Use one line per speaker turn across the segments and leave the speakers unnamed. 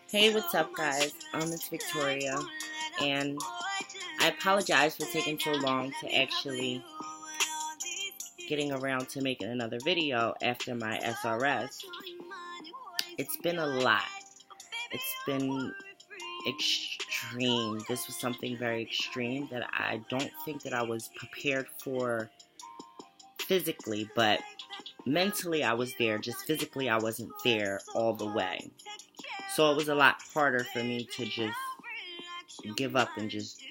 Hey, what's up, guys? It's Victoria, and I apologize for taking so long to actually getting around to making another video after my SRS. It's been a lot. It's been extreme. This was something very extreme that I don't think that I was prepared for physically, but mentally I was there. Just physically I wasn't there all the way. So it was a lot harder for me to just give up and just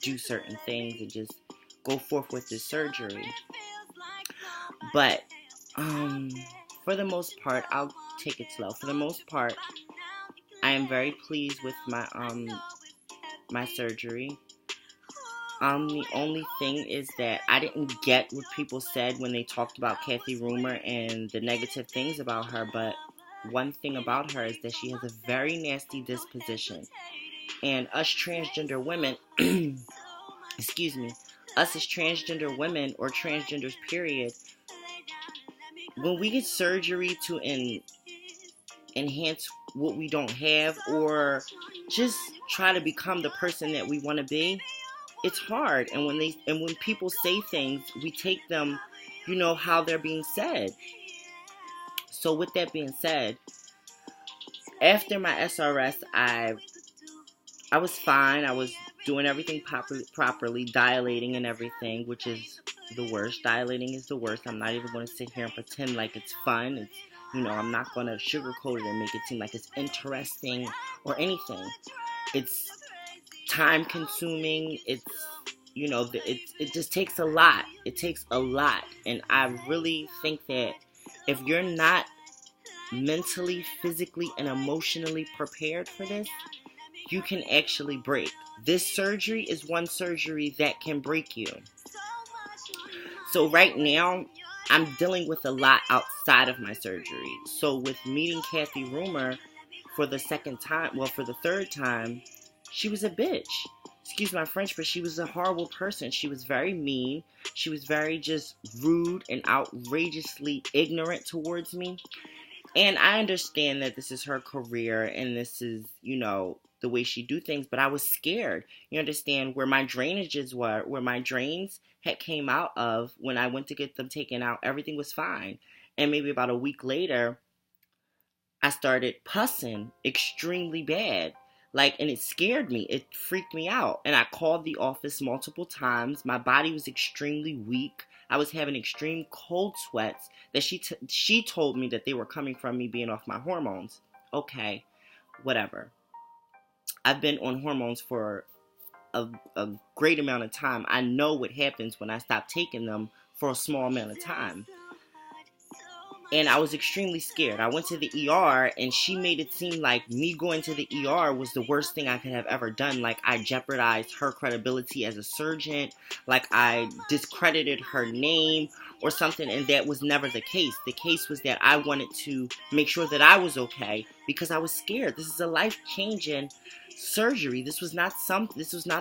do certain things and just go forth with this surgery. But for the most part, I'll take it slow. For the most part, I am very pleased with my my surgery. The only thing is that I didn't get what people said when they talked about Kathy Rumor and the negative things about her, but one thing about her is that she has a very nasty disposition. And us transgender women, excuse me, us as transgender women or transgenders period, when we get surgery to enhance what we don't have or just try to become the person that we want to be, it's hard. And when people say things, we take them, how they're being said. So with that being said, after my SRS, I was fine. I was doing everything properly, dilating and everything, which is the worst. Dilating is the worst. I'm not even going to sit here and pretend like it's fun. It's, I'm not going to sugarcoat it and make it seem like it's interesting or anything. It's time consuming. It's, it just takes a lot. It takes a lot. And I really think that if you're not mentally, physically, and emotionally prepared for this, you can actually break. This surgery is one surgery that can break you. So right now, I'm dealing with a lot outside of my surgery. So with meeting Kathy Rumor for the third time, she was a bitch. Excuse my French, but she was a horrible person. She was very mean. She was very just rude and outrageously ignorant towards me. And I understand that this is her career and this is, the way she do things, but I was scared. You understand where my drainages were, where my drains had came out of when I went to get them taken out, everything was fine. And maybe about a week later, I started pussing extremely bad. And it scared me. It freaked me out. And I called the office multiple times. My body was extremely weak. I was having extreme cold sweats that she told me that they were coming from me being off my hormones. Okay, whatever. I've been on hormones for a great amount of time. I know what happens when I stop taking them for a small amount of time. And I was extremely scared. I went to the ER and she made it seem like me going to the ER was the worst thing I could have ever done. Like I jeopardized her credibility as a surgeon. Like I discredited her name or something. And that was never the case. The case was that I wanted to make sure that I was okay because I was scared. This is a life-changing surgery. This was not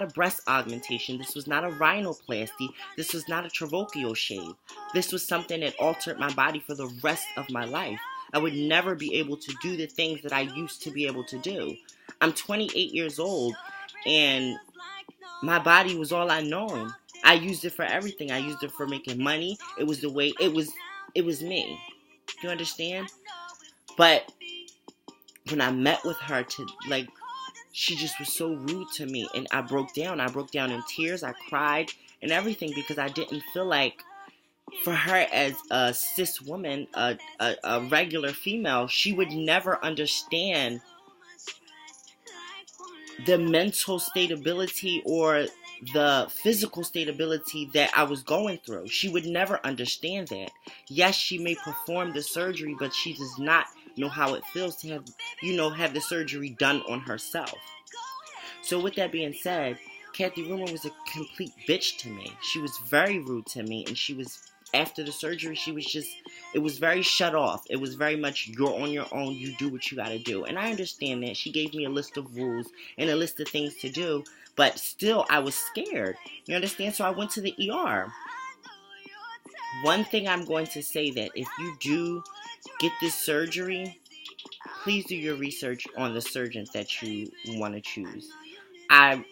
a breast augmentation. This was not a rhinoplasty. This was not a tracheal shave. This was something that altered my body for the rest of my life. I would never be able to do the things that I used to be able to do. I'm 28 years old and my body was all I known. I used it for everything. I used it for making money. It was the way it was me. You understand? But when I met with her she just was so rude to me and I broke down. I broke down in tears. I cried and everything because I didn't feel like for her as a cis woman, a regular female, she would never understand the mental stability or the physical stability that I was going through. She would never understand that. Yes, she may perform the surgery, but she does not know how it feels to have the surgery done on herself. So with that being said, Kathy Rumor was a complete bitch to me. She was very rude to me, and after the surgery, it was very shut off. It was very much, you're on your own, you do what you gotta do. And I understand that. She gave me a list of rules and a list of things to do, but still, I was scared. You understand? So I went to the ER. One thing I'm going to say that if you do get this surgery, please do your research on the surgeon that you want to choose. I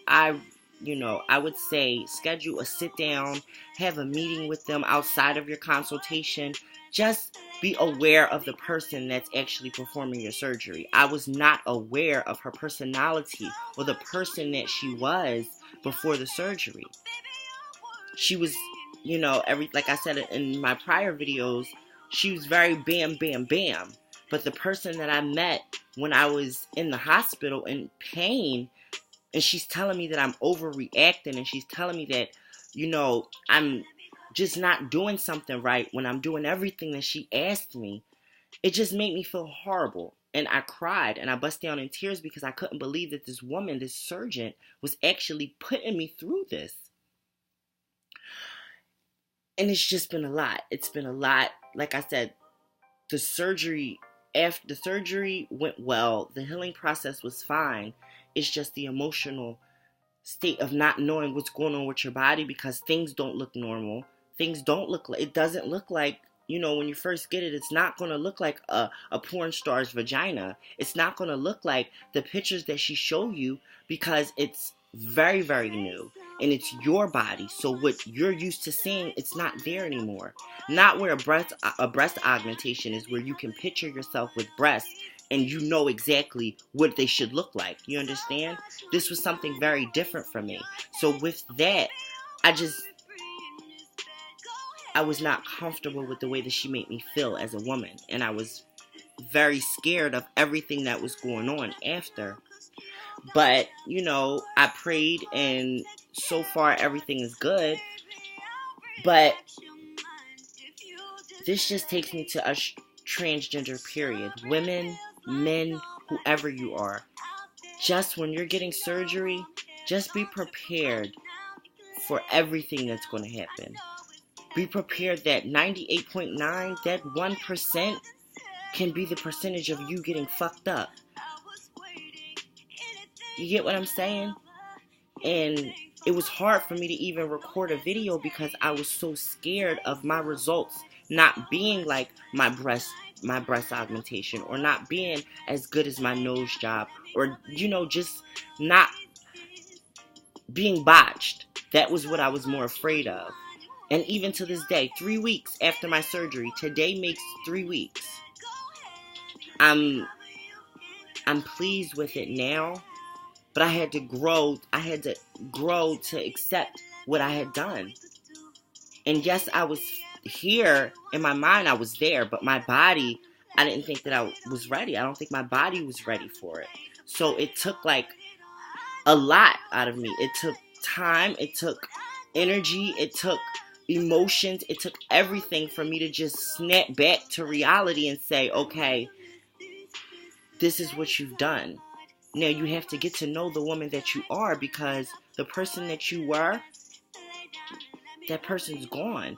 I would say schedule a sit down, have a meeting with them outside of your consultation. Just be aware of the person that's actually performing your surgery. I was not aware of her personality or the person that she was before the surgery. She was, like I said in my prior videos, she was very bam, bam, bam. But the person that I met when I was in the hospital in pain, and she's telling me that I'm overreacting, and she's telling me that, I'm just not doing something right when I'm doing everything that she asked me. It just made me feel horrible. And I cried and I bust down in tears because I couldn't believe that this woman, this surgeon, was actually putting me through this. And it's just been a lot. It's been a lot. Like I said, after the surgery went well, the healing process was fine. It's just the emotional state of not knowing what's going on with your body because things don't look normal. Things don't look like, it doesn't look like, when you first get it, it's not going to look like a porn star's vagina. It's not going to look like the pictures that she showed you because it's very, very new. And it's your body. So what you're used to seeing, it's not there anymore. Not where a breast augmentation is, where you can picture yourself with breasts and you know exactly what they should look like. You understand? This was something very different for me. So with that, I was not comfortable with the way that she made me feel as a woman. And I was very scared of everything that was going on after. But, I prayed and so far everything is good. But this just takes me to a transgender period. Women, men, whoever you are. Just when you're getting surgery, just be prepared for everything that's going to happen. Be prepared that 98.9, that 1% can be the percentage of you getting fucked up. You get what I'm saying? And it was hard for me to even record a video because I was so scared of my results not being like my breast augmentation, or not being as good as my nose job, or, just not being botched. That was what I was more afraid of. And even to this day, 3 weeks after my surgery, today makes 3 weeks. I'm pleased with it now, but I had to grow to accept what I had done. And yes, I was here in my mind, I was there, but my body, I didn't think that I was ready. I don't think my body was ready for it. So it took like a lot out of me. It took time, it took energy, it took emotions, it took everything for me to just snap back to reality and say, okay, this is what you've done. Now you have to get to know the woman that you are, because the person that you were, that person's gone.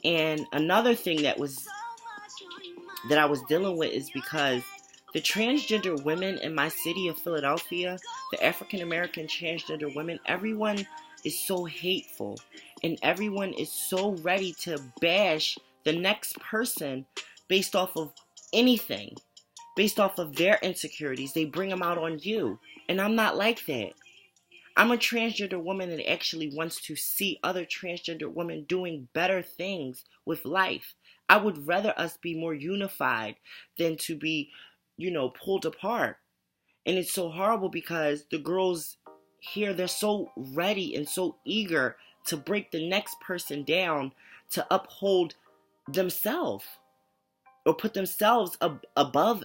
And another thing that I was dealing with is because the transgender women in my city of Philadelphia, the African American transgender women, everyone is so hateful, and everyone is so ready to bash the next person based off of anything, based off of their insecurities. They bring them out on you, and I'm not like that. I'm a transgender woman that actually wants to see other transgender women doing better things with life. I would rather us be more unified than to be, pulled apart. And it's so horrible because the girls here, they're so ready and so eager to break the next person down, to uphold themselves or put themselves above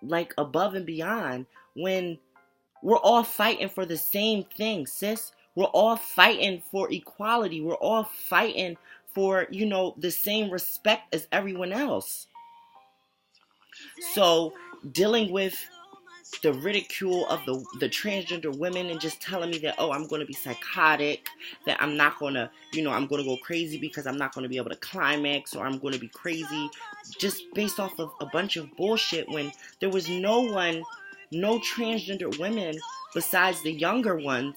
and beyond, when we're all fighting for the same thing, sis. We're all fighting for equality. We're all fighting for, the same respect as everyone else. So dealing with the ridicule of the transgender women and just telling me that, oh, I'm going to be psychotic, that I'm not going to, I'm going to go crazy because I'm not going to be able to climax, or I'm going to be crazy, just based off of a bunch of bullshit, when there was no transgender women besides the younger ones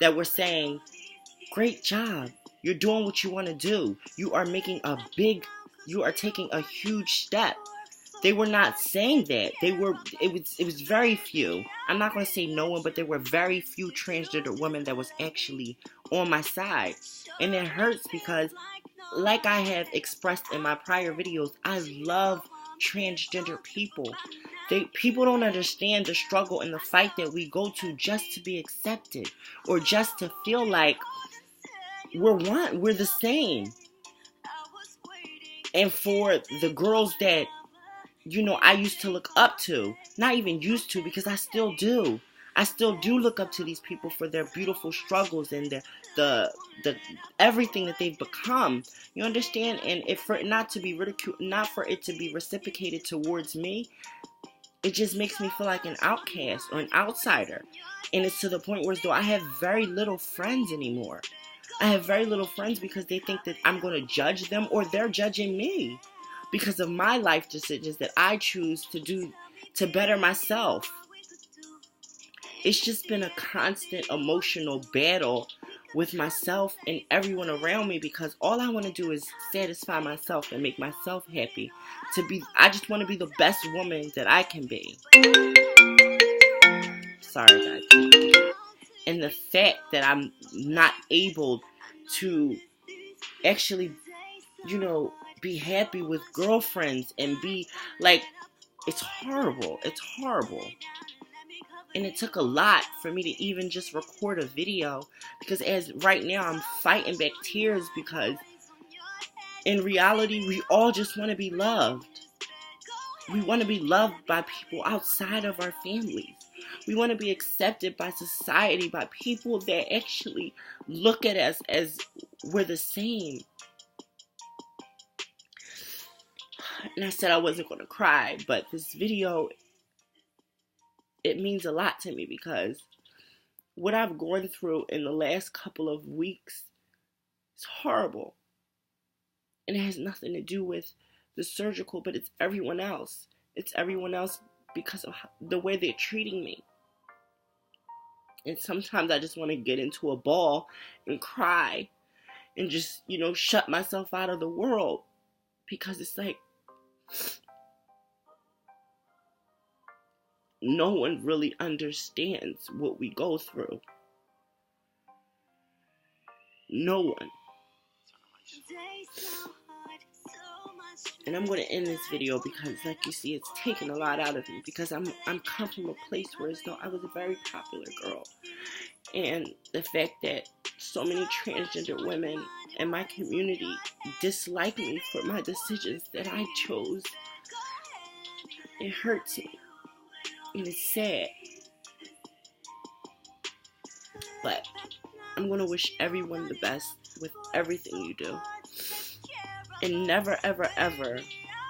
that were saying, great job, you're doing what you want to do, you are taking a huge step. They were not saying that. It was very few. I'm not going to say no one, but there were very few transgender women that was actually on my side. And it hurts because, like I have expressed in my prior videos, I love transgender people. People don't understand the struggle and the fight that we go to just to be accepted, or just to feel like we're one, we're the same. And for the girls that, you know, I used to look up to, not even used to, because I still do. I still do look up to these people for their beautiful struggles and the everything that they've become. You understand? And if for it not to be ridiculed, not for it to be reciprocated towards me, it just makes me feel like an outcast or an outsider. And it's to the point where, as though I have very little friends anymore. I have very little friends because they think that I'm going to judge them, or they're judging me because of my life decisions that I choose to do to better myself. It's just been a constant emotional battle with myself and everyone around me, because all I want to do is satisfy myself and make myself happy. I just want to be the best woman that I can be. Sorry, guys. And the fact that I'm not able to actually, you know, be happy with girlfriends and be like, it's horrible. It's horrible. And it took a lot for me to even just record a video, because as right now I'm fighting back tears, because in reality we all just want to be loved. We want to be loved by people outside of our families. We want to be accepted by society, by people that actually look at us as we're the same. And I said I wasn't going to cry, but this video, it means a lot to me, because what I've gone through in the last couple of weeks is horrible. And it has nothing to do with the surgical, but it's everyone else. It's everyone else because of the way they're treating me. And sometimes I just want to get into a ball and cry and just, you know, shut myself out of the world, because it's like no one really understands what we go through. No one. And I'm going to end this video because, like you see, it's taken a lot out of me, because I'm come from a place where as though I was a very popular girl. And the fact that so many transgender women in my community dislike me for my decisions that I chose, it hurts me. And it's sad. But I'm going to wish everyone the best with everything you do. And never, ever, ever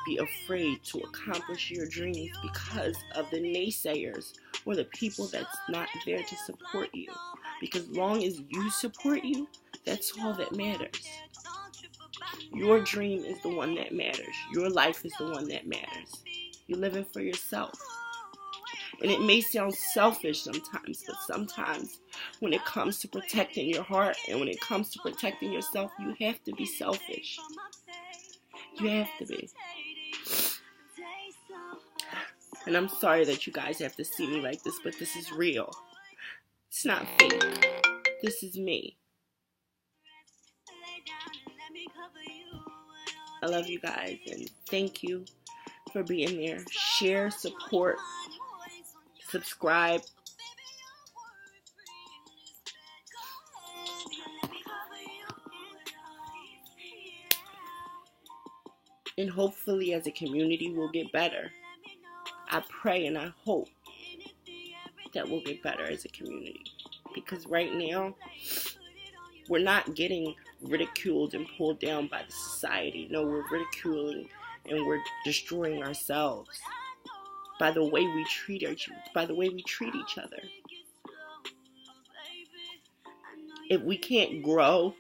be afraid to accomplish your dreams because of the naysayers or the people that's not there to support you. Because long as you support you, that's all that matters. Your dream is the one that matters. Your life is the one that matters. You're living for yourself. And it may sound selfish sometimes, but sometimes when it comes to protecting your heart and when it comes to protecting yourself, you have to be selfish. You have to be. And I'm sorry that you guys have to see me like this, but this is real. It's not fake. This is me. I love you guys, and thank you for being there. Share, support, subscribe. And hopefully as a community we'll get better. I pray and I hope that we'll get better as a community. Because right now, we're not getting ridiculed and pulled down by the society. No, we're ridiculing and we're destroying ourselves by the way we treat each other. If we can't grow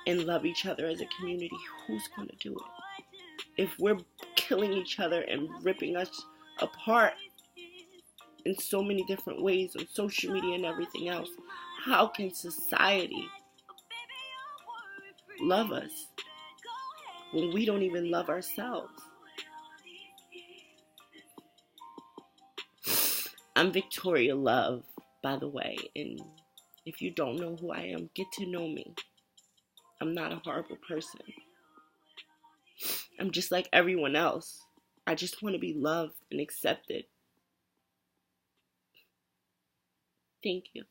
and love each other as a community, who's going to do it? If we're killing each other and ripping us apart in so many different ways on social media and everything else, how can society love us? when we don't even love ourselves. I'm Victoria Love, by the way, and if you don't know who I am, get to know me. I'm not a horrible person. I'm just like everyone else. I just want to be loved and accepted. Thank you.